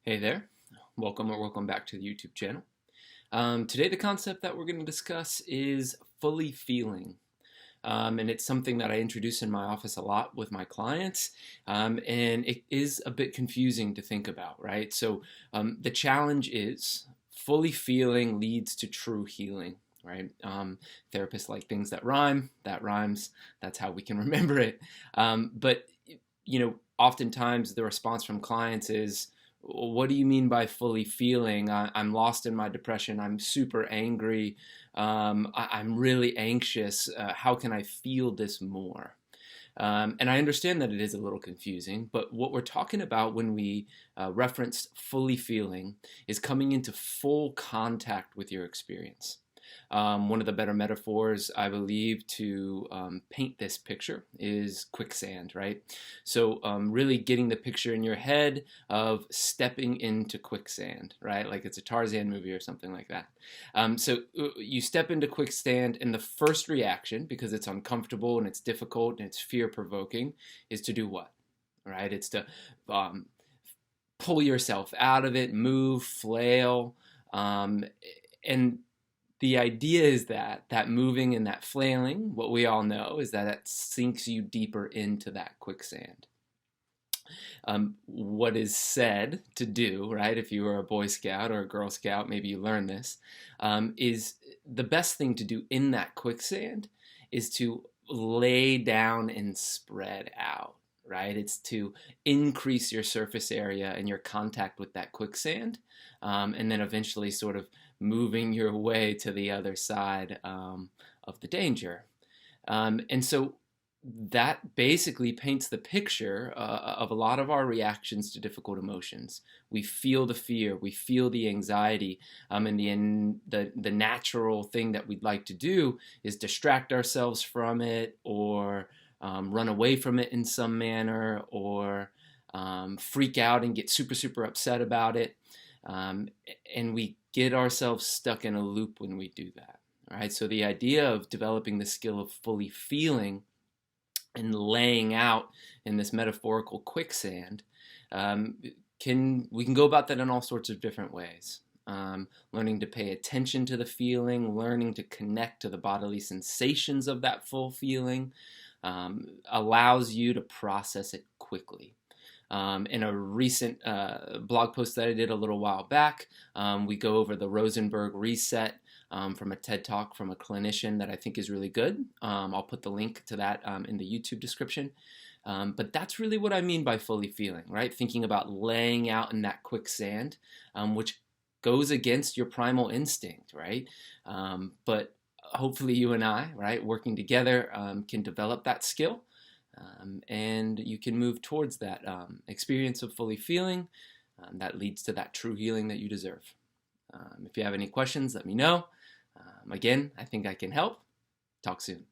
Hey there, welcome or welcome back to the YouTube channel. Today the concept that we're going to discuss is fully feeling. And it's something that I introduce in my office a lot with my clients, and it is a bit confusing to think about, right? So the challenge is fully feeling leads to true healing, right? Therapists like things that rhyme, that rhymes, that's how we can remember it. But oftentimes the response from clients is, what do you mean by fully feeling? I'm lost in my depression. I'm super angry. I'm really anxious. How can I feel this more? And I understand that it is a little confusing, but what we're talking about when we reference fully feeling is coming into full contact with your experience. One of the better metaphors, I believe, to paint this picture is quicksand, right? So really getting the picture in your head of stepping into quicksand, right? Like it's a Tarzan movie or something like that. So you step into quicksand, and the first reaction, because it's uncomfortable and it's difficult and it's fear-provoking, is to do what? Right? It's to pull yourself out of it, move, flail, and the idea is that moving and that flailing, what we all know is that it sinks you deeper into that quicksand. What is said to do, right, if you were a Boy Scout or a Girl Scout, maybe you learned this, is the best thing to do in that quicksand is to lay down and spread out. Right? It's to increase your surface area and your contact with that quicksand, and then eventually sort of moving your way to the other side of the danger. And so that basically paints the picture of a lot of our reactions to difficult emotions. We feel the fear, we feel the anxiety, and the natural thing that we'd like to do is distract ourselves from it, or run away from it in some manner, or freak out and get super, super upset about it. And we get ourselves stuck in a loop when we do that. All right. So the idea of developing the skill of fully feeling and laying out in this metaphorical quicksand, we can go about that in all sorts of different ways. Learning to pay attention to the feeling, learning to connect to the bodily sensations of that full feeling, allows you to process it quickly. In a recent blog post that I did a little while back, we go over the Rosenberg reset from a TED Talk from a clinician that I think is really good. I'll put the link to that in the YouTube description. But that's really what I mean by fully feeling, right? Thinking about laying out in that quicksand, which goes against your primal instinct, right? But hopefully you and I, right, working together, can develop that skill, and you can move towards that experience of fully feeling that leads to that true healing that you deserve. If you have any questions, let me know. Again, I think I can help. Talk soon.